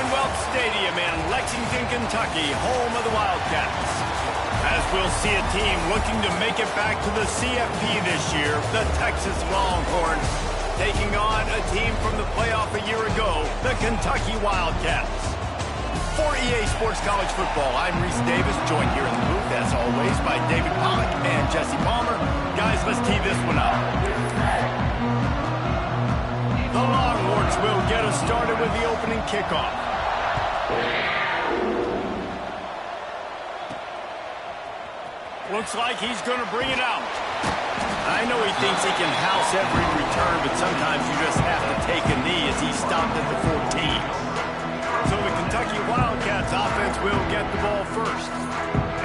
Commonwealth Stadium in Lexington, Kentucky, home of the Wildcats. As we'll see a team looking to make it back to the CFP this year, the Texas Longhorns, taking on a team from the playoff a year ago, the Kentucky Wildcats. For EA Sports College Football, I'm Reese Davis, joined here in the booth, as always, by David Pollack and Jesse Palmer. Guys, let's tee this one up. The Longhorns will get us started with the opening kickoff. Looks like he's going to bring it out. I know he thinks he can house every return, but sometimes you just have to take a knee as he stopped at the 14. So the Kentucky Wildcats offense will get the ball first.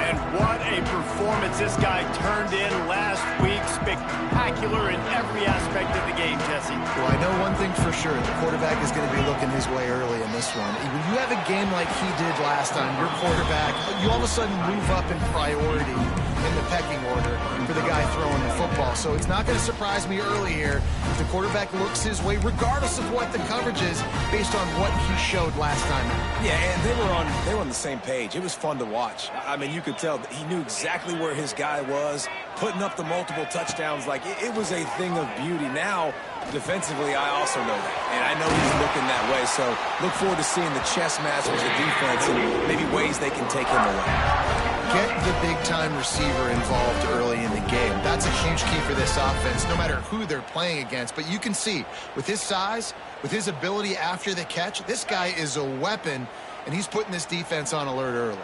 And what a performance this guy turned in last week. Spectacular in every aspect of the game, Jesse. Well, I know one thing for sure. The quarterback is going to be looking his way early in this one. When you have a game like he did last time, your quarterback, you all of a sudden move up in priority in the pecking order for the guy throwing the football. So it's not going to surprise me early here if the quarterback looks his way, regardless of what the coverage is, based on what he showed last time. Yeah, and they were on the same page. It was fun to watch. I mean, you could tell that he knew exactly where his guy was, putting up the multiple touchdowns. Like, it was a thing of beauty. Now, defensively, I also know that. And I know he's looking that way. So look forward to seeing the chess match with the defense and maybe ways they can take him away. Get the big-time receiver involved early in the game. That's a huge key for this offense, no matter who they're playing against. But you can see, with his size, with his ability after the catch, this guy is a weapon, and he's putting this defense on alert early.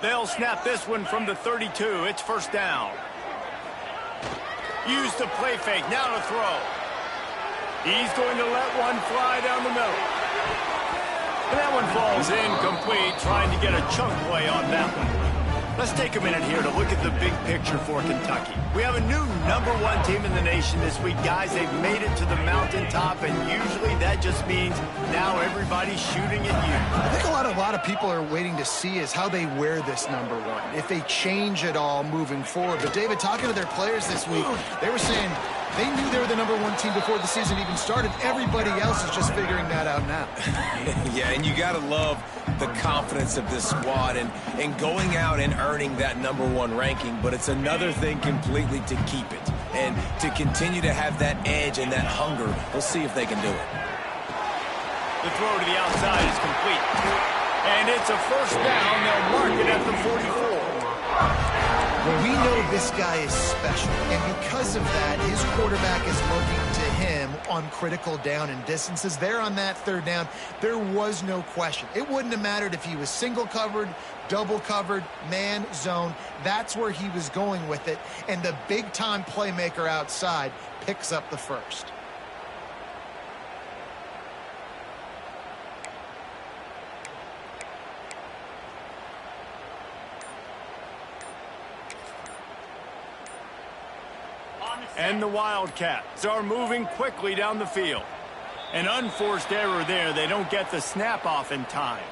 They'll snap this one from the 32. It's first down. Use the play fake. Now to throw. He's going to let one fly down the middle. And that one falls incomplete, trying to get a chunk play on that one. Let's take a minute here to look at the big picture for Kentucky. We have a new #1 team in the nation this week. Guys, they've made it to the mountaintop, and usually that just means now everybody's shooting at you. I think a lot of people are waiting to see is how they wear this #1, if they change it all moving forward. But, David, talking to their players this week, they were saying they knew they were the #1 team before the season even started. Everybody else is just figuring that out now. Yeah, and you got to love the confidence of this squad and going out and earning that #1 ranking. But it's another thing completely to keep it and to continue to have that edge and that hunger. We'll see if they can do it. The throw to the outside is complete. And it's a first down. They'll mark it at the 44. Well, we know this guy is special, and because of that, his quarterback is looking to him on critical down and distances. There on that third down, there was no question. It wouldn't have mattered if he was single covered, double covered, man, zone. That's where he was going with it, and the big-time playmaker outside picks up the first. And the Wildcats are moving quickly down the field. An unforced error there. They don't get the snap off in time.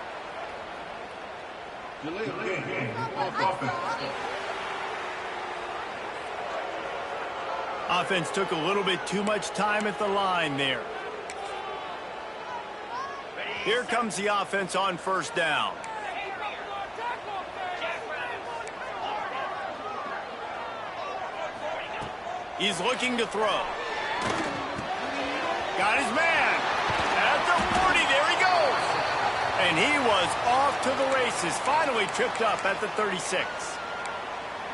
Offense took a little bit too much time at the line there. Here comes the offense on first down. He's looking to throw. Got his man. At the 40, there he goes. And he was off to the races. Finally tripped up at the 36.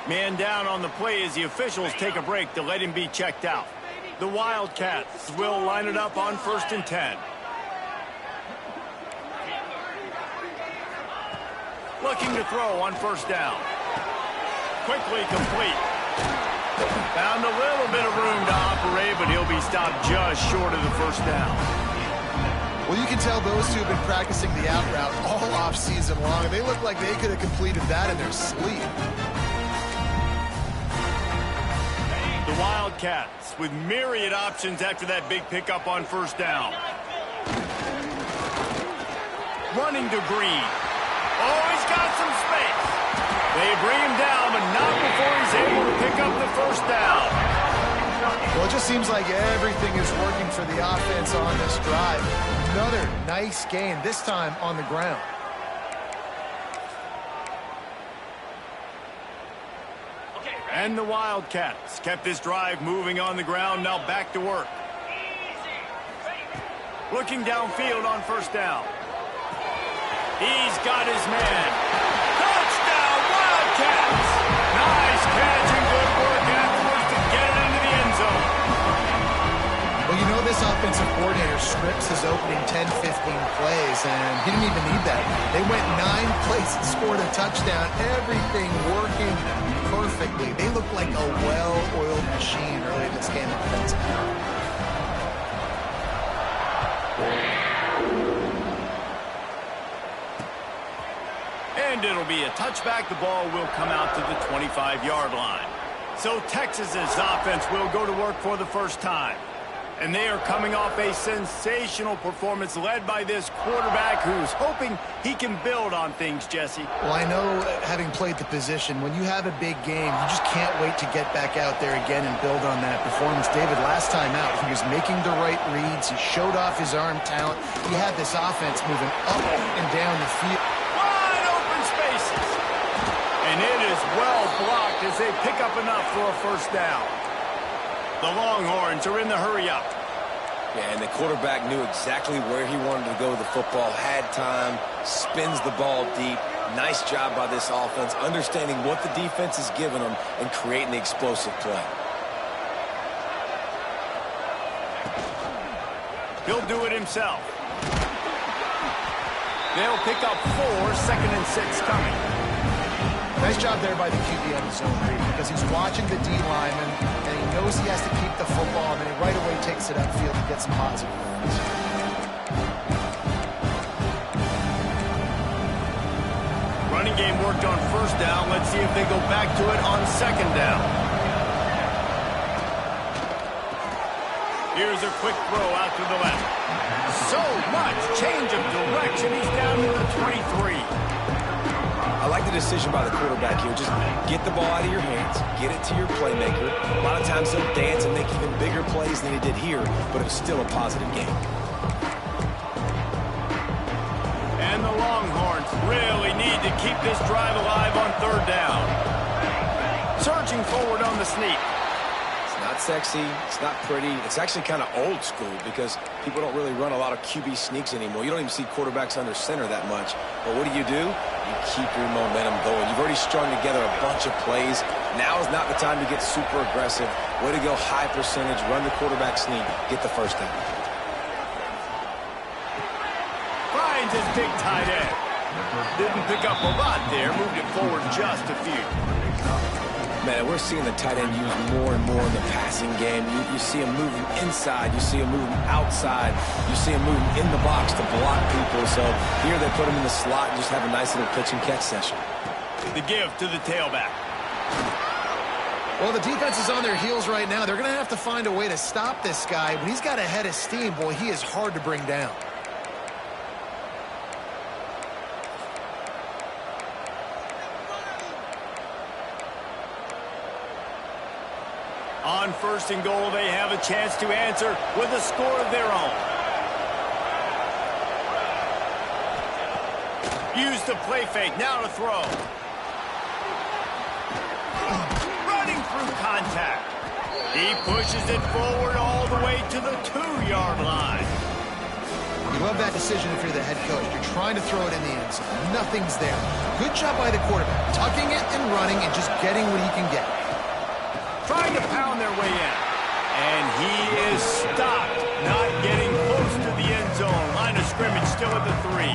Man down on the play as the officials take a break to let him be checked out. The Wildcats will line it up on 1st and 10. Looking to throw on first down. Quickly complete. Found a little bit of room to operate, but he'll be stopped just short of the first down. Well, you can tell those two have been practicing the out route all off season long. They look like they could have completed that in their sleep. The Wildcats with myriad options after that big pickup on first down. Running to Green. Oh, he's got some space. They bring him down, but not before he's able to pick up the first down. Well, it just seems like everything is working for the offense on this drive. Another nice gain, this time on the ground. And the Wildcats kept this drive moving on the ground. Now back to work. Looking downfield on first down. He's got his man. Touchdown, Wildcats! Nice catch and good work afterwards to get it into the end zone. Well, you know this offensive coordinator scripts his opening 10, 15 plays, and he didn't even need that. They went 9 plays and scored a touchdown. Everything working perfectly. They look like a well-oiled machine early in this game offensively. And it'll be a touchback. The ball will come out to the 25-yard line. So Texas's offense will go to work for the first time. And they are coming off a sensational performance led by this quarterback who's hoping he can build on things, Jesse. Well, I know, having played the position, when you have a big game, you just can't wait to get back out there again and build on that performance. David, last time out, he was making the right reads. He showed off his arm talent. He had this offense moving up and down the field. Wide open spaces. And it is well blocked as they pick up enough for a first down. The Longhorns are in the hurry-up. Yeah, and the quarterback knew exactly where he wanted to go with the football, had time, spins the ball deep. Nice job by this offense, understanding what the defense is giving them and creating the explosive play. He'll do it himself. They'll pick up 4, 2nd and 6 coming. Nice job there by the QB on the zone read because he's watching the D lineman and he knows he has to keep the football and then he right away takes it upfield to get some positive points. Running game worked on first down. Let's see if they go back to it on second down. Here's a quick throw out to the left. So much change of direction. He's down to the 23. I like the decision by the quarterback here. Just get the ball out of your hands, get it to your playmaker. A lot of times he'll dance and make even bigger plays than he did here, but it was still a positive game. And the Longhorns really need to keep this drive alive on third down. Surging forward on the sneak. It's not sexy, it's not pretty. It's actually kind of old school because people don't really run a lot of QB sneaks anymore. You don't even see quarterbacks under center that much. But what do? You keep your momentum going. You've already strung together a bunch of plays. Now is not the time to get super aggressive. Way to go high percentage, run the quarterback sneak, get the first down. Finds his big tight end. Didn't pick up a lot there, moved it forward just a few. Man, we're seeing the tight end used more and more in the passing game. You see him moving inside. You see him moving outside. You see him moving in the box to block people. So here they put him in the slot and just have a nice little pitch and catch session. The give to the tailback. Well, the defense is on their heels right now. They're going to have to find a way to stop this guy. When he's got a head of steam, boy, he is hard to bring down. On first and goal, they have a chance to answer with a score of their own. Use the play fake, now to throw. Running through contact. He pushes it forward all the way to the 2-yard line. You love that decision if you're the head coach. You're trying to throw it in the end zone. Nothing's there. Good job by the quarterback, tucking it and running and just getting what he can get. Trying to pound their way in. And he is stopped, not getting close to the end zone. Line of scrimmage still at the 3.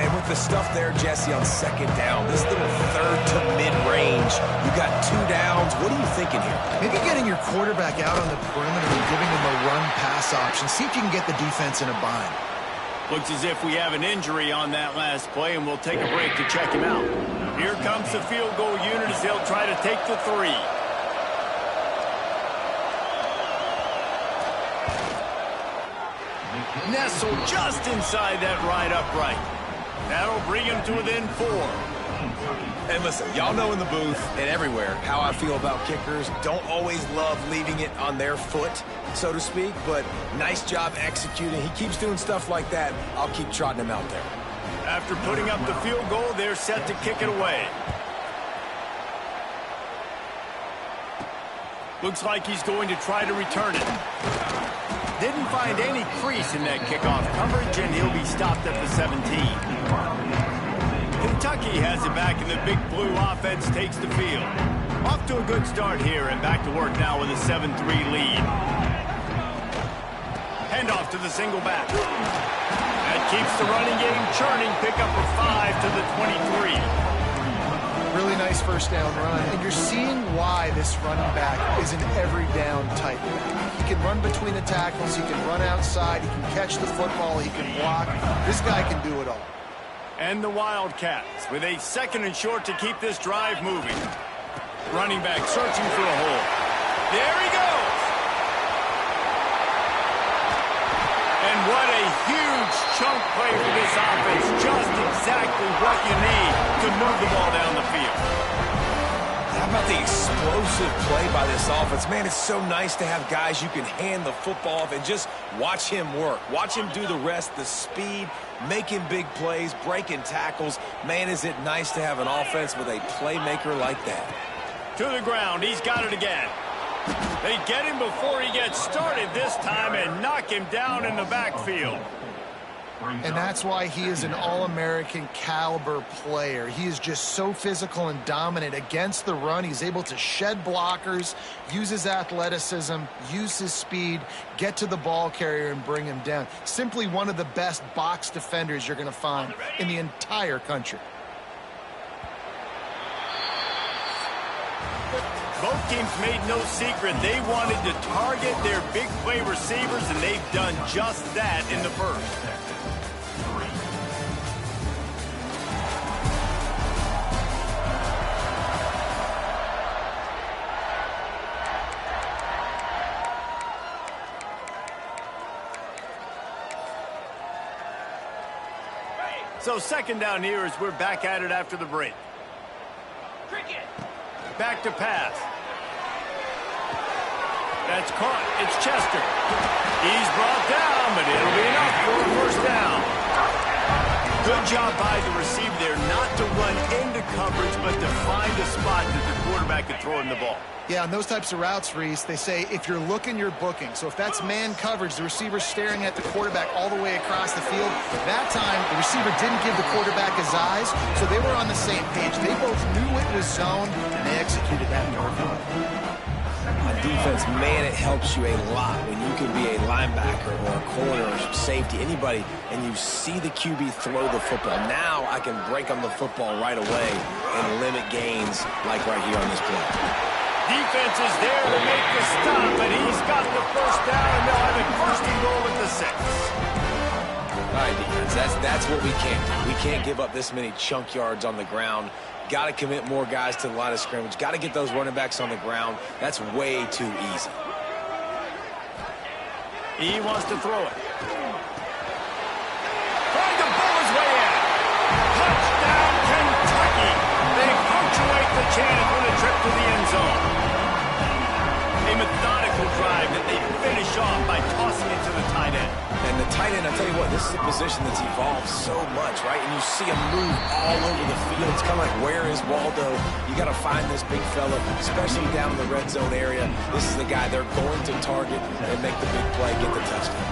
And with the stuff there, Jesse, on second down, this little third to mid-range, you got 2 downs. What are you thinking here? Maybe getting your quarterback out on the perimeter and giving him a run-pass option. See if you can get the defense in a bind. Looks as if we have an injury on that last play, and we'll take a break to check him out. Here comes the field goal unit as they'll try to take the 3. Nestled just inside that right upright. That'll bring him to within 4. And listen, y'all know in the booth and everywhere how I feel about kickers. Don't always love leaving it on their foot, so to speak, but nice job executing. He keeps doing stuff like that. I'll keep trotting him out there. After putting up the field goal, they're set to kick it away. Looks like he's going to try to return it. Didn't find any crease in that kickoff coverage, and he'll be stopped at the 17. Kentucky has it back, and the Big Blue offense takes the field. Off to a good start here, and back to work now with a 7-3 lead. Handoff to the single back. That keeps the running game churning. Pickup of 5 to the 23. Really nice first down run, and you're seeing why this running back is an every down type back. He can run between the tackles, he can run outside, he can catch the football, he can block. This guy can do it all. And the Wildcats with a 2nd and short to keep this drive moving. Running back searching for a hole. There he goes. And what a huge chunk play for this offense. Just exactly what you need to move the ball down the field. How about the explosive play by this offense? Man, it's so nice to have guys you can hand the football off and just watch him work. Watch him do the rest, the speed, making big plays, breaking tackles. Man, is it nice to have an offense with a playmaker like that. To the ground, he's got it again. They get him before he gets started this time and knock him down in the backfield. And that's why he is an All-American caliber player. He is just so physical and dominant against the run. He's able to shed blockers, use his athleticism, use his speed, get to the ball carrier and bring him down. Simply one of the best box defenders you're going to find in the entire country. Both teams made no secret they wanted to target their big play receivers, and they've done just that in the first. So 2nd down here as we're back at it after the break. Back to pass. That's caught. It's Chester. He's brought down, but it'll be enough for a first down. Good job by the receiver there not to run into coverage, but to find a spot that the quarterback could throw him the ball. Yeah, on those types of routes, Reese, they say if you're looking, you're booking. So if that's man coverage, the receiver's staring at the quarterback all the way across the field. That time, the receiver didn't give the quarterback his eyes, so they were on the same page. They both knew it was zoned, and they executed that perfectly. On defense, man, it helps you a lot when you can be a linebacker or a corner or safety, anybody, and you see the QB throw the football. Now I can break on the football right away and limit gains like right here on this play. Defense is there to make the stop, and he's got the first down, and they'll have it 1st and goal at the 6. All right, defense, that's what we can't do. We can't give up this many chunk yards on the ground. Got to commit more guys to the line of scrimmage. Got to get those running backs on the ground. That's way too easy. He wants to throw it. Trying to pull his way in. Touchdown, Kentucky. They punctuate the chance with a trip to the end zone. A methodical drive that they finish off by tossing it to the tight end. And the tight end, I'll tell you what, this is a position that's evolved so much, right? And you see him move all over the field. It's kind of like, where is Waldo? You got to find this big fella, especially down in the red zone area. This is the guy they're going to target and make the big play, get the touchdown.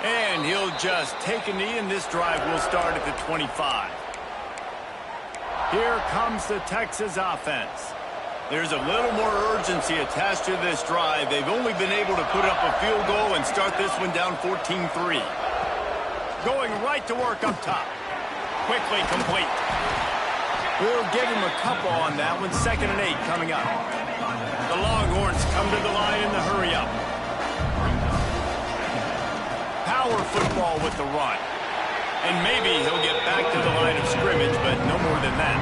And he'll just take a knee, and this drive will start at the 25. Here comes the Texas offense. There's a little more urgency attached to this drive. They've only been able to put up a field goal and start this one down 14-3. Going right to work up top. Quickly complete. We'll give him a couple on that one. 2nd and 8 coming up. The Longhorns come to the line in the hurry-up. Power football with the run. And maybe he'll get back to the line of scrimmage, but no more than that.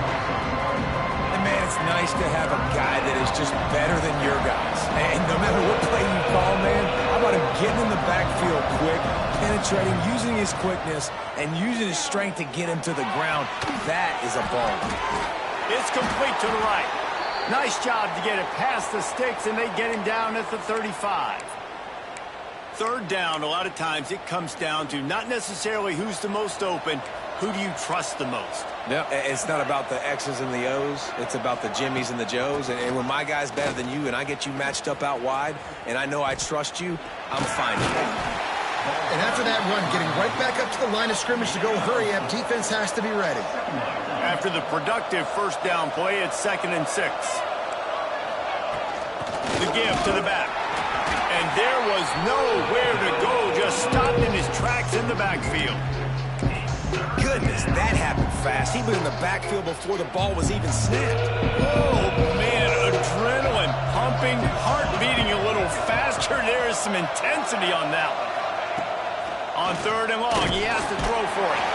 And, man, it's nice to have a guy that is just better than your guys. And no matter what play you call, man, how about him getting in the backfield, penetrating, using his quickness, and using his strength to get him to the ground. That is a ball. It's complete to the right. Nice job to get it past the sticks, and they get him down at the 35. Third down, a lot of times it comes down to not necessarily who's the most open, who do you trust the most? Yep, it's not about the X's and the O's. It's about the Jimmys and the Joes. And when my guy's better than you and I get you matched up out wide and I know I trust you, I'm fine with that. And after that run, getting right back up to the line of scrimmage to go hurry up, defense has to be ready. After the productive first down play, it's 2nd and 6. The give to the back. And there was nowhere to go, just stopped in his tracks in the backfield. Goodness, that happened fast. He was in the backfield before the ball was even snapped. Oh, man, adrenaline pumping, heart beating a little faster. There is some intensity on that one. On 3rd and long, he has to throw for it.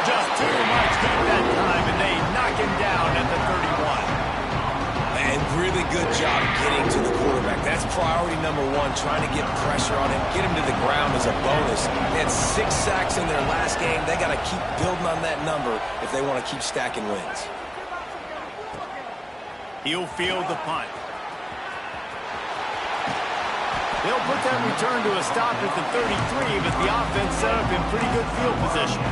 Just too much heat that time, and they knock him down at the 31. And really good job getting to the quarterback. That's priority number 1, trying to get pressure on him, get him to the ground as a bonus. They had 6 sacks in their last game. They got to keep building on that number if they want to keep stacking wins. He'll field the punt. They'll put that return to a stop at the 33, but the offense set up in pretty good field position.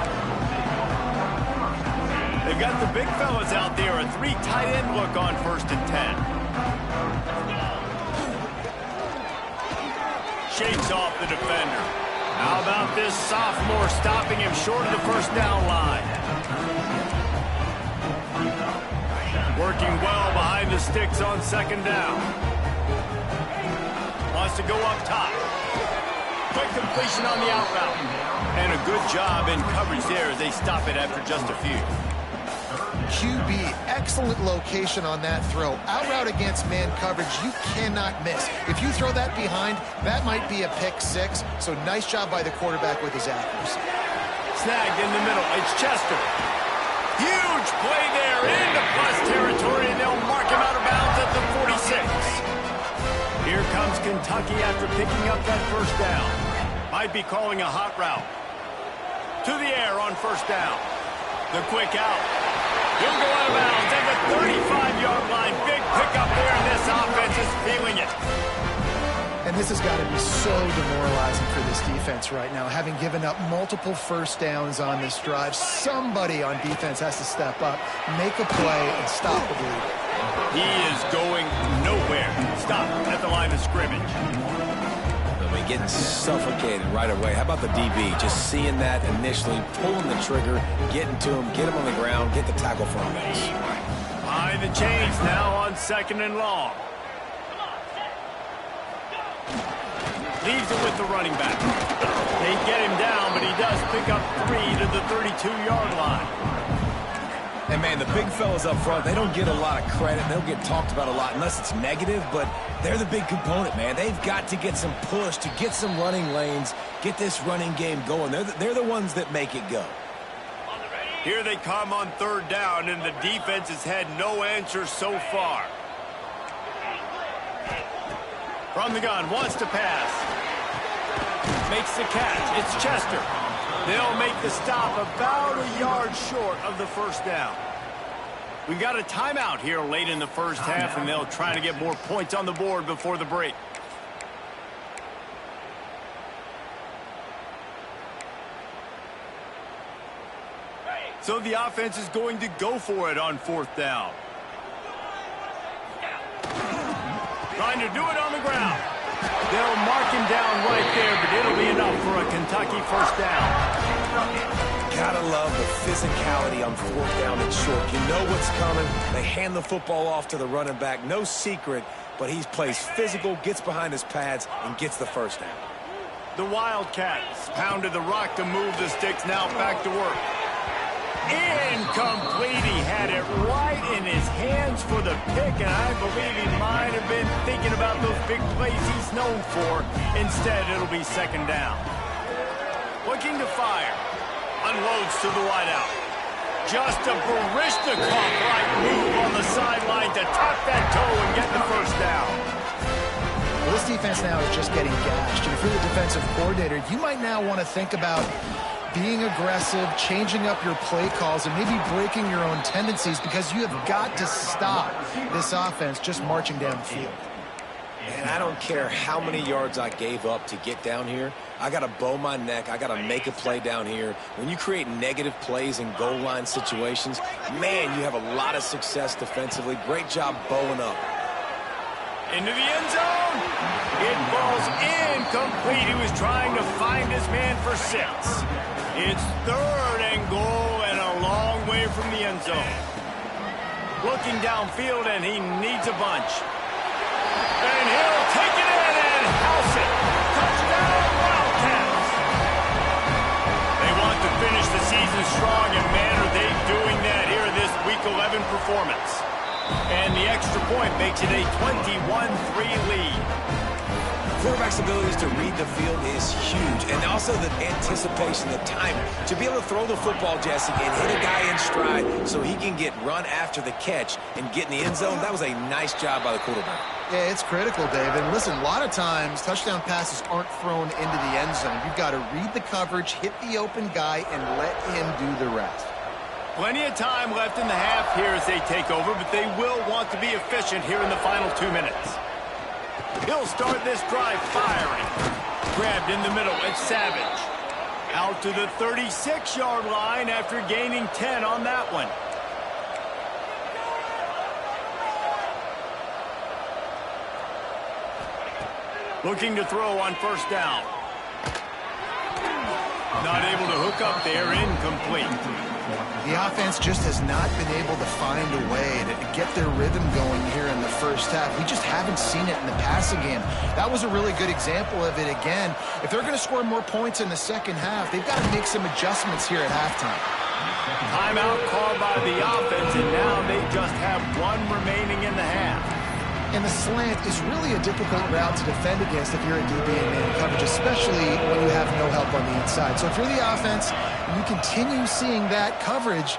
They've got the big fellas out there, a 3 tight end look on 1st and 10. Shakes off the defender. How about this sophomore stopping him short of the first down line? Working well behind the sticks on 2nd down. Wants to go up top. Quick completion on the outbound. And a good job in coverage there as they stop it after just a few. QB, excellent location on that throw. Out route against man coverage, you cannot miss. If you throw that behind, that might be a pick 6. So nice job by the quarterback with his accuracy. Snagged in the middle. It's Chester. Huge play there into plus territory, and they'll mark him out of bounds at the 46. Here comes Kentucky after picking up that first down. Might be calling a hot route. To the air on 1st down. The quick out. He'll go out of bounds at the 35-yard line. Big pickup there, and this offense is feeling it. And this has got to be so demoralizing for this defense right now. Having given up multiple first downs on this drive, somebody on defense has to step up, make a play, and stop the bleeding. He is going nowhere. Stop at the line of scrimmage. Getting suffocated right away. How about the DB? Just seeing that initially, pulling the trigger, getting to him, get him on the ground, get the tackle for a mess. Behind the chains now on 2nd and long. Leaves it with the running back. They get him down, but he does pick up 3 to the 32-yard line. And, man, the big fellas up front, they don't get a lot of credit. They'll get talked about a lot unless it's negative, but they're the big component, man. They've got to get some push to get some running lanes, get this running game going. They're the ones that make it go. Here they come on 3rd down, and the defense has had no answer so far. From the gun, wants to pass. Makes the catch. It's Chester. They'll make the stop about a yard short of the first down. We've got a timeout here late in the first half, and they'll try to get more points on the board before the break. So the offense is going to go for it on 4th down. Trying to do it on the ground. They'll mark him down right there, but it'll be enough for a Kentucky first down. Gotta love the physicality on 4th down and short. You know what's coming. They hand the football off to the running back. No secret, but he plays physical, gets behind his pads, and gets the first down. The Wildcats pounded the rock to move the sticks. Now back to work. Incomplete. He had it right in his hands for the pick, and I believe he might have been thinking about those big plays he's known for. Instead, it'll be 2nd down. Looking to fire. Unloads to the wideout. Just a Baryshnikov-like move on the sideline to tap that toe and get the first down. Well, this defense now is just getting gashed. And if you're the defensive coordinator, you might now want to think about being aggressive, changing up your play calls, and maybe breaking your own tendencies, because you have got to stop this offense just marching downfield. And I don't care how many yards I gave up to get down here. I got to bow my neck. I got to make a play down here. When you create negative plays in goal line situations, man, you have a lot of success defensively. Great job bowing up. Into the end zone. It falls incomplete. He was trying to find his man for 6. It's 3rd and goal and a long way from the end zone. Looking downfield, and he needs a bunch. And he'll take it in and house it. Touchdown, Wildcats. They want to finish the season strong, and man, are they doing that here in this Week 11 performance. And the extra point makes it a 21-3 lead. Quarterback's abilities to read the field is huge, and also the anticipation, the time to be able to throw the football, Jesse, and hit a guy in stride so he can get run after the catch and get in the end zone. That was a nice job by the quarterback. Yeah, it's critical, David. Listen, a lot of times touchdown passes aren't thrown into the end zone. You've got to read the coverage, hit the open guy, and let him do the rest. Plenty of time left in the half here as they take over, but they will want to be efficient here in the final 2 minutes. He'll start this drive firing. Grabbed in the middle, it's Savage. Out to the 36-yard line after gaining 10 on that one. Looking to throw on 1st down. Not able to hook up there, incomplete. The offense just has not been able to find a way to get their rhythm going here in the first half. We just haven't seen it in the passing game. That was a really good example of it again. If they're going to score more points in the second half, they've got to make some adjustments here at halftime. Timeout called by the offense, and now they just have 1 remaining in the half. And the slant is really a difficult route to defend against if you're a DB in man coverage, especially when you have no help on the inside. So if you're the offense and you continue seeing that coverage,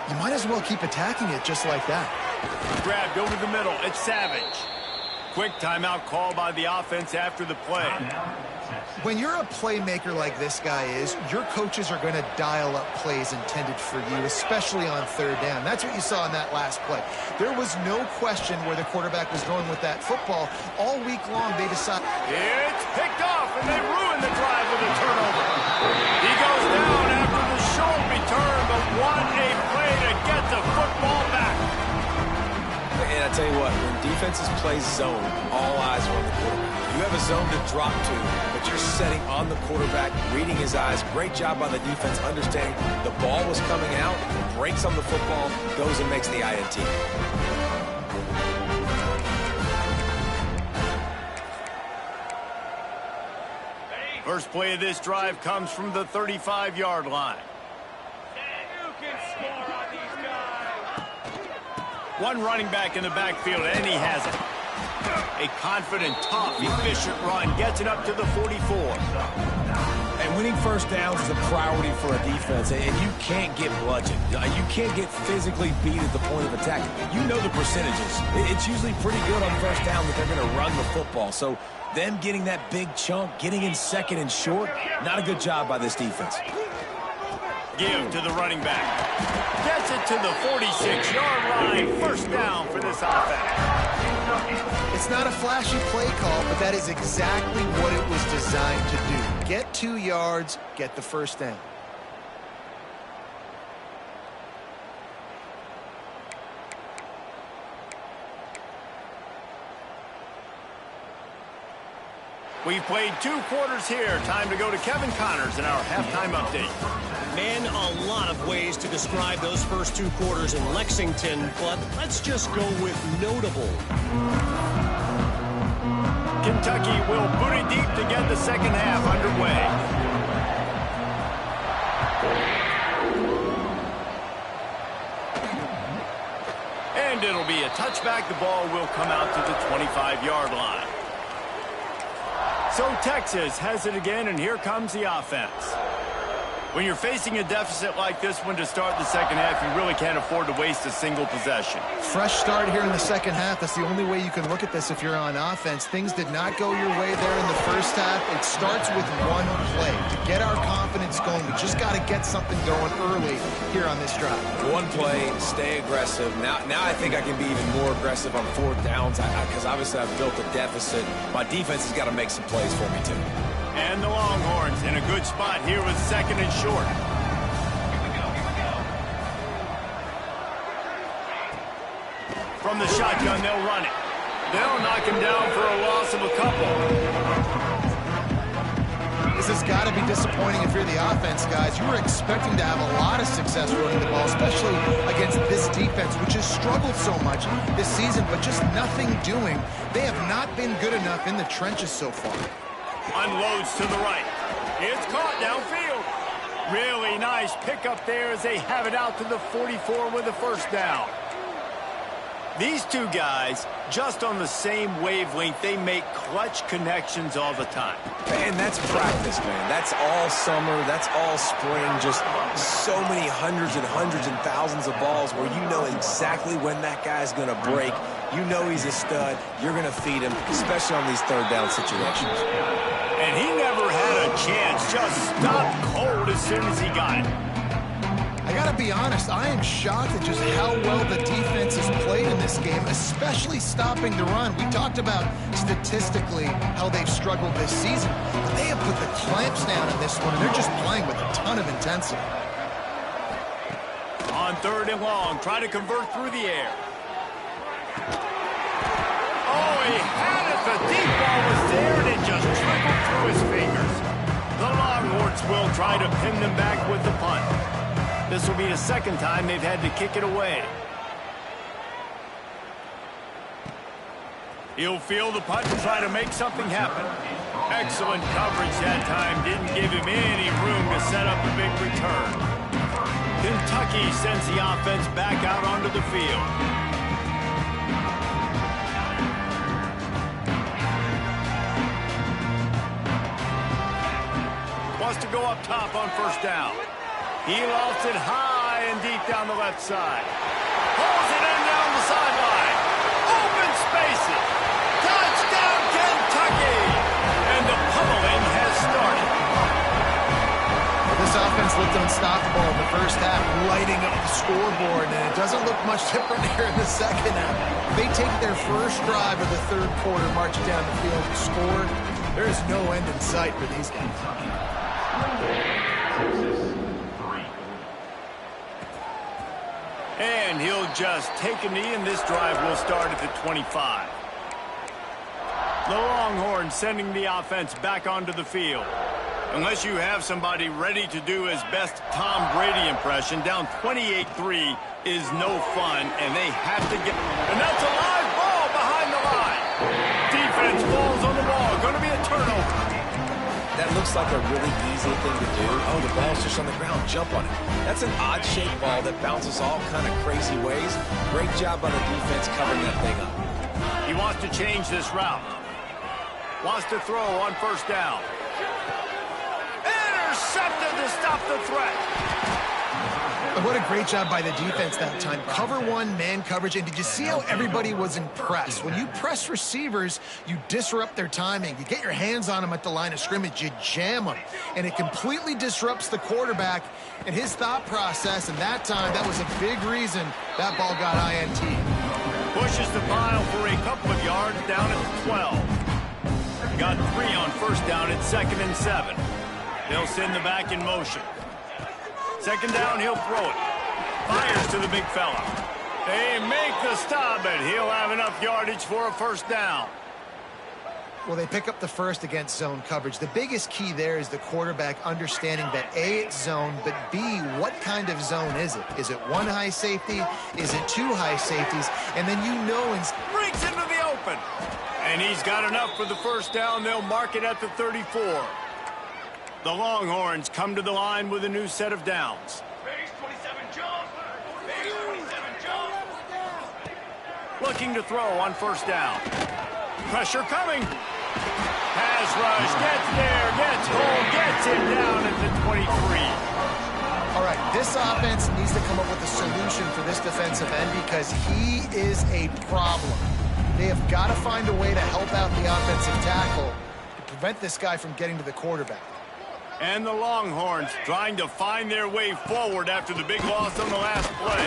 you might as well keep attacking it just like that. Grabbed over the middle. It's Savage. Quick timeout call by the offense after the play. When you're a playmaker like this guy is, your coaches are going to dial up plays intended for you, especially on 3rd down. That's what you saw in that last play. There was no question where the quarterback was going with that football. All week long, they decided. It's picked off, and they ruin the drive with a turnover. He goes down after the short return, but what a play to get the football back. And I tell you what, when defenses play zone, all eyes are on the quarterback. You have a zone to drop to, but you're setting on the quarterback, reading his eyes. Great job by the defense, understanding the ball was coming out, breaks on the football, goes and makes the INT. First play of this drive comes from the 35-yard line. One running back in the backfield, and he has it. A confident, tough, efficient run gets it up to the 44. And winning 1st downs is a priority for a defense, and you can't get bludgeoned. You can't get physically beat at the point of attack. You know the percentages. It's usually pretty good on 1st down that they're going to run the football. So them getting that big chunk, getting in 2nd and short, not a good job by this defense. Give to the running back. Gets it to the 46-yard line. 1st down for this offense. It's not a flashy play call, but that is exactly what it was designed to do. Get 2 yards, get the 1st down. We've played 2 quarters here. Time to go to Kevin Connors in our halftime update. Man, a lot of ways to describe those first 2 quarters in Lexington, but let's just go with notable. Kentucky will boot it deep to get the second half underway. And it'll be a touchback. The ball will come out to the 25-yard line. So Texas has it again, and here comes the offense. When you're facing a deficit like this one to start the second half, you really can't afford to waste a single possession. Fresh start here in the second half. That's the only way you can look at this if you're on offense. Things did not go your way there in the first half. It starts with one play. To get our confidence going, we just got to get something going early here on this drive. One play, stay aggressive. Now I think I can be even more aggressive on fourth downs because obviously I've built a deficit. My defense has got to make some plays for me too. And the Longhorns in a good spot here with second and short. From the shotgun, they'll run it. They'll knock him down for a loss of a couple. This has got to be disappointing if you're the offense, guys. You were expecting to have a lot of success running the ball, especially against this defense, which has struggled so much this season, but just nothing doing. They have not been good enough in the trenches so far. Unloads to the right. It's caught downfield. Really nice pickup there as they have it out to the 44 with a first down. These two guys, just on the same wavelength, they make clutch connections all the time. And that's practice, man. That's all summer. That's all spring. Just so many hundreds and thousands of balls where you know exactly when that guy's going to break. You know he's a stud. You're going to feed him, especially on these third down situations. And he never had a chance. Just stopped cold as soon as he got it. I got to be honest, I am shocked at just how well the defense has played in this game, especially stopping the run. We talked about statistically how they've struggled this season, but they have put the clamps down in this one, and they're just playing with a ton of intensity. On third and long, try to convert through the air. Oh, he had it. The deep ball was there, and it just trickled through his fingers. The Longhorns will try to pin them back with the punt. This will be the second time they've had to kick it away. He'll field the punt and try to make something happen. Excellent coverage that time. Didn't give him any room to set up a big return. Kentucky sends the offense back out onto the field. Wants to go up top on first down. He lofts it high and deep down the left side. Pulls it in down the sideline. Open spaces. Touchdown, Kentucky! And the pummeling has started. Well, this offense looked unstoppable in the first half, lighting up the scoreboard, and it doesn't look much different here in the second half. They take their first drive of the third quarter, march down the field and score. There is no end in sight for these guys. And he'll just take a knee, and this drive will start at the 25. The Longhorns sending the offense back onto the field. Unless you have somebody ready to do his best Tom Brady impression, down 28-3 is no fun, and they have to get... And that's a live ball behind the line. Defense falls on the ball. Going to be a turnover. That looks like a really easy thing to do. Oh, the ball's just on the ground. Jump on it. That's an odd-shaped ball that bounces all kind of crazy ways. Great job by the defense covering that thing up. He wants to change this route. Wants to throw on first down. Intercepted to stop the threat. What a great job by the defense that time. Cover one, man coverage. And did you see how everybody was impressed? When you press receivers, you disrupt their timing. You get your hands on them at the line of scrimmage. You jam them. And it completely disrupts the quarterback and his thought process. And that time, that was a big reason that ball got INT. Pushes the pile for a couple of yards down at the 12. Got 3 on first down at 2nd and 7. They'll send the back in motion. Second down, he'll throw it. Fires to the big fella. They make the stop, but he'll have enough yardage for a first down. Well, they pick up the first against zone coverage. The biggest key there is the quarterback understanding that A, it's zone, but B, what kind of zone is it? Is it one high safety? Is it two high safeties? And then you know... Breaks into the open. And he's got enough for the first down. They'll mark it at the 34. The Longhorns come to the line with a new set of downs. Base 27 jump. Base 27 jump. Looking to throw on first down. Pressure coming. Pass rush, gets there, gets home, gets him down at the 23. All right, this offense needs to come up with a solution for this defensive end because he is a problem. They have got to find a way to help out the offensive tackle to prevent this guy from getting to the quarterback. And the Longhorns trying to find their way forward after the big loss on the last play.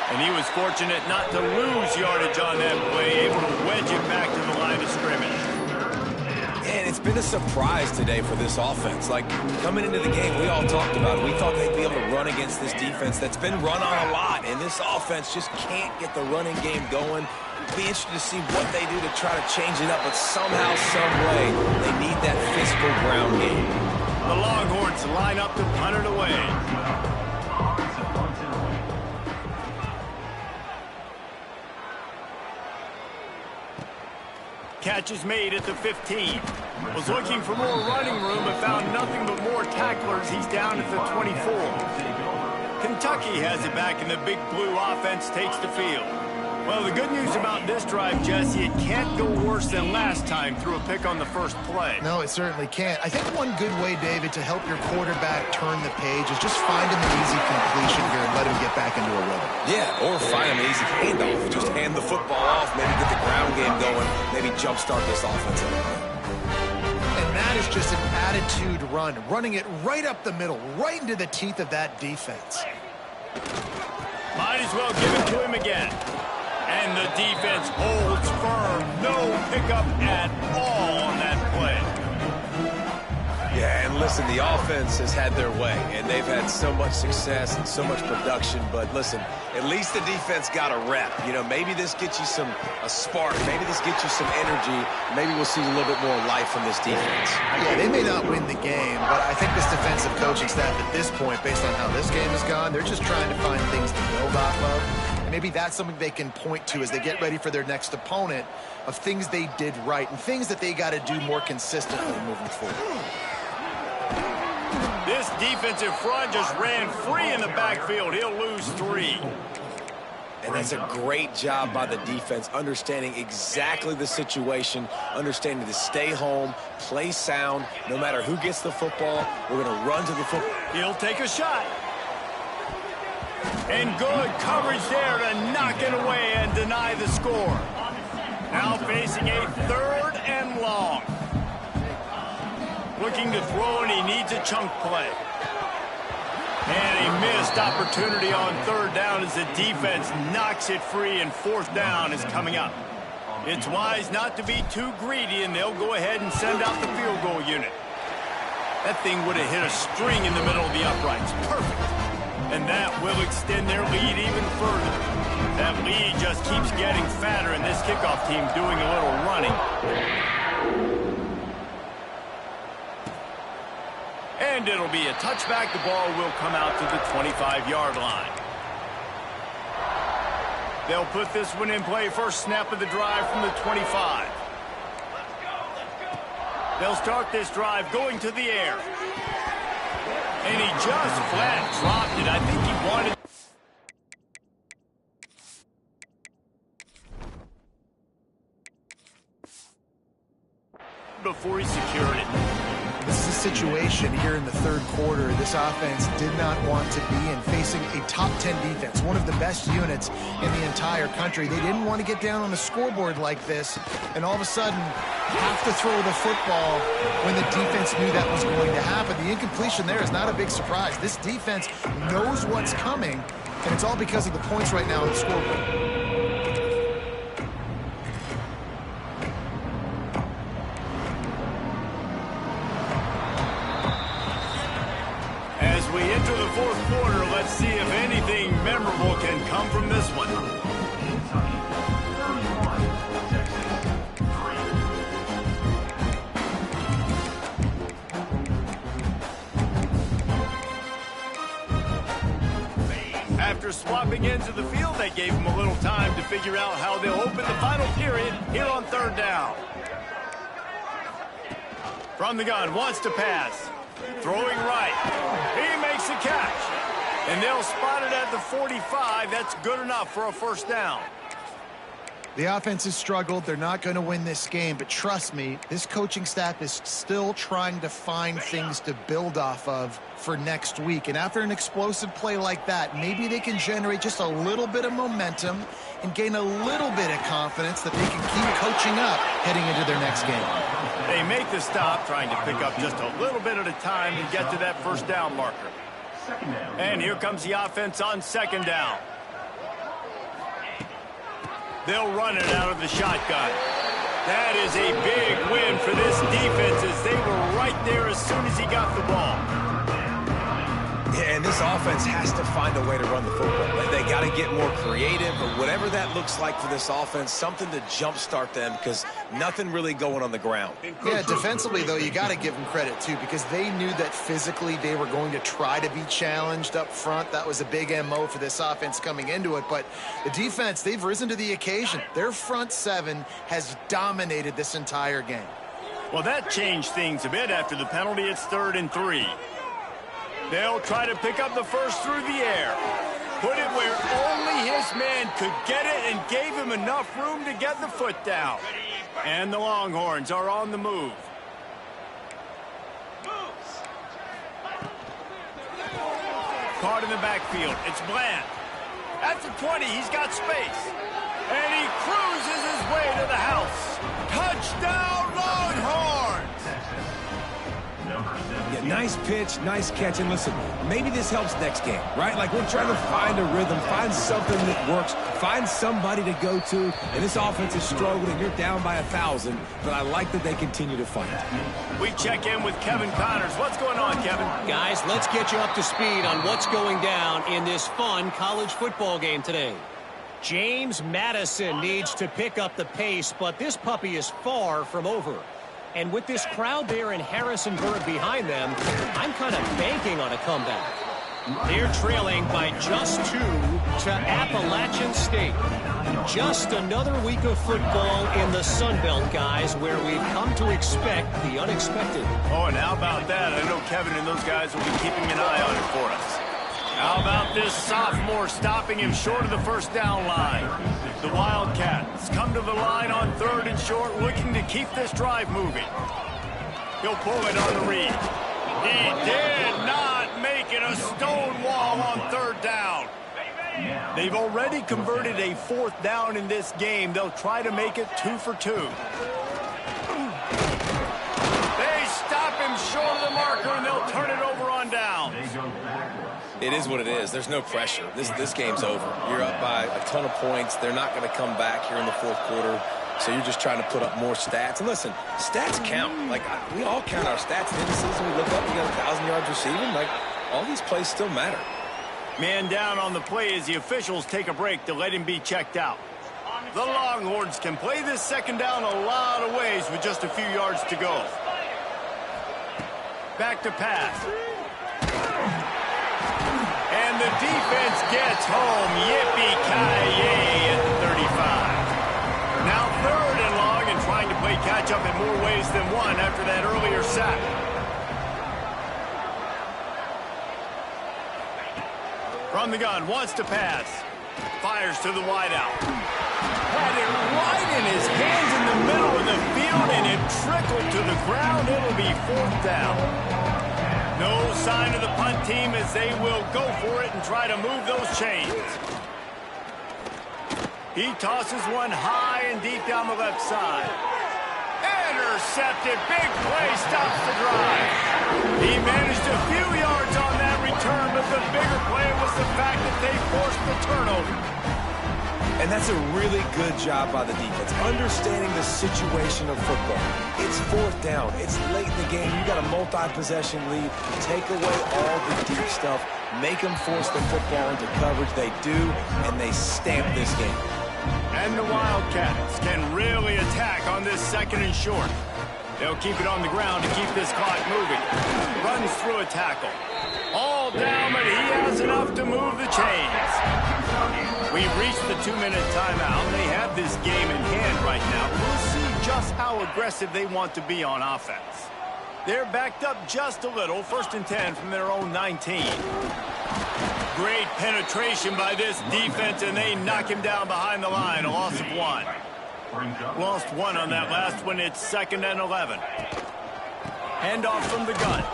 And he was fortunate not to lose yardage on that play, able to wedge it back to the line of scrimmage. And it's been a surprise today for this offense. Like, coming into the game, we all talked about it. We thought they'd be able to run against this defense that's been run on a lot, and this offense just can't get the running game going. Be interested to see what they do to try to change it up, but somehow, some way, they need that physical ground game. The Longhorns line up to punt it away. Catch is made at the 15. Was looking for more running room but found nothing but more tacklers. He's down at the 24. Kentucky has it back and the big blue offense takes the field. Well, the good news about this drive, Jesse, it can't go worse than last time through a pick on the first play. No, it certainly can't. I think one good way, David, to help your quarterback turn the page is just find him an easy completion here and let him get back into a rhythm. Yeah, or find him an easy handoff. Just hand the football off, maybe get the ground game going, maybe jumpstart this offense a little bit. And that is just an attitude run, running it right up the middle, right into the teeth of that defense. Might as well give it to him again. And the defense holds firm. No pickup at all on that play. Yeah, and listen, the offense has had their way, and they've had so much success and so much production. But listen, at least the defense got a rep. You know, maybe this gets you a spark. Maybe this gets you some energy. Maybe we'll see a little bit more life from this defense. Yeah, they may not win the game, but I think this defensive coaching staff at this point, based on how this game has gone, they're just trying to find things to build off of. Maybe that's something they can point to as they get ready for their next opponent of things they did right and things that they got to do more consistently moving forward. This defensive front just ran free in the backfield. He'll lose 3. And that's a great job by the defense, understanding exactly the situation, understanding to stay home, play sound. No matter who gets the football, we're going to run to the football. He'll take a shot. And good coverage there to knock it away and deny the score. Now facing a 3rd and long. Looking to throw, and he needs a chunk play. And a missed opportunity on 3rd down as the defense knocks it free, and 4th down is coming up. It's wise not to be too greedy, and they'll go ahead and send out the field goal unit. That thing would have hit a string in the middle of the uprights. Perfect. And that will extend their lead even further. That lead just keeps getting fatter, and this kickoff team doing a little running. And it'll be a touchback. The ball will come out to the 25-yard line. They'll put this one in play. First snap of the drive from the 25. They'll start this drive going to the air. And he just flat dropped it. I think he wanted... before he secured it. This is a situation here in the 3rd quarter this offense did not want to be in, facing a top 10 defense, one of the best units in the entire country. They didn't want to get down on the scoreboard like this and all of a sudden have to throw the football when the defense knew that was going to happen. The incompletion there is not a big surprise. This defense knows what's coming, and it's all because of the points right now on the scoreboard. As we enter the 4th quarter, let's see if anything memorable can come from this one. After swapping ends of the field, they gave him a little time to figure out how they'll open the final period here on 3rd down. From the gun, wants to pass. Throwing right. He makes the catch. And they'll spot it at the 45. That's good enough for a 1st down. The offense has struggled. They're not going to win this game, but trust me, this coaching staff is still trying to find things to build off of for next week. And after an explosive play like that, maybe they can generate just a little bit of momentum and gain a little bit of confidence that they can keep coaching up heading into their next game. They make the stop, trying to pick up just a little bit at a time to get to that first down marker. And here comes the offense on second down. They'll run it out of the shotgun. That is a big win for this defense as they were right there as soon as he got the ball. Yeah, and this offense has to find a way to run the football. They got to get more creative, but whatever that looks like for this offense, something to jumpstart them because nothing really going on the ground. Yeah, defensively, though, you got to give them credit, too, because they knew that physically they were going to try to be challenged up front. That was a big MO for this offense coming into it, but the defense, they've risen to the occasion. Their front seven has dominated this entire game. Well, that changed things a bit after the penalty. It's 3rd and 3. They'll try to pick up the first through the air. Put it where only his man could get it and gave him enough room to get the foot down. And the Longhorns are on the move. Caught in the backfield. It's Bland. At the 20, he's got space. And he cruises his way to the house. Touchdown, Longhorns! Yeah, nice pitch, nice catch. And listen, maybe this helps next game, right? Like we're trying to find a rhythm, find something that works, find somebody to go to. And this offense is struggling. You're down by 1,000, but I like that they continue to fight. We check in with Kevin Connors. What's going on, Kevin? Guys, let's get you up to speed on what's going down in this fun college football game today. James Madison needs to pick up the pace, but this puppy is far from over. And with this crowd there in Harrisonburg behind them, I'm kind of banking on a comeback. They're trailing by just 2 to Appalachian State. Just another week of football in the Sun Belt, guys, where we've come to expect the unexpected. Oh, and how about that? I know Kevin and those guys will be keeping an eye on it for us. How about this sophomore stopping him short of the first down line? The Wildcats come to the line on 3rd and short, looking to keep this drive moving. He'll pull it on the read. He did not make it a stone wall on 3rd down. They've already converted a 4th down in this game. They'll try to make it 2 for 2. They stop him short of the marker, and they'll turn it over on downs. It is what it is. There's no pressure. This game's over. You're up by a ton of points. They're not going to come back here in the 4th quarter. So you're just trying to put up more stats. And listen, stats count. Like, we all count our stats. At the end of the season, we look up, we got 1,000 yards receiving. Like, all these plays still matter. Man down on the play as the officials take a break to let him be checked out. The Longhorns can play this 2nd down a lot of ways with just a few yards to go. Back to pass. And the defense gets home. Yippee-ki-yay at the 35. Now 3rd and long and trying to play catch-up in more ways than one after that earlier sack. From the gun, wants to pass. Fires to the wideout. Had it right in his hands in the middle of the field, and it trickled to the ground. It'll be 4th down. No sign of the punt team as they will go for it and try to move those chains. He tosses one high and deep down the left side. Intercepted. Big play stops the drive. He managed a few yards on that return, but the bigger play was the fact that they forced the turnover. And that's a really good job by the defense, understanding the situation of football. It's 4th down. It's late in the game. You got a multi-possession lead. Take away all the deep stuff. Make them force the football into coverage. They do, and they stamp this game. And the Wildcats can really attack on this 2nd and short. They'll keep it on the ground to keep this clock moving. Runs through a tackle. All down, but he has enough to move the chains. We've reached the 2-minute timeout. They have this game in hand right now. We'll see just how aggressive they want to be on offense. They're backed up just a little. 1st and 10 from their own 19. Great penetration by this defense, and they knock him down behind the line. A loss of 1. Lost 1 on that last one. It's 2nd and 11. Handoff from the gun.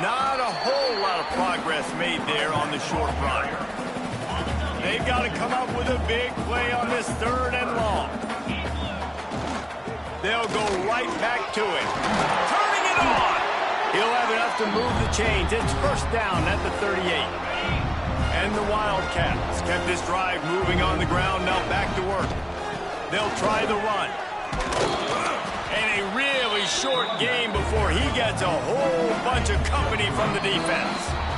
Not a whole lot of progress made there on the short run. They've got to come up with a big play on this 3rd and long. They'll go right back to it. Turning it on! He'll have enough to move the chains. It's 1st down at the 38. And the Wildcats kept this drive moving on the ground. Now back to work. They'll try the run. And a really short game before he gets a whole bunch of company from the defense.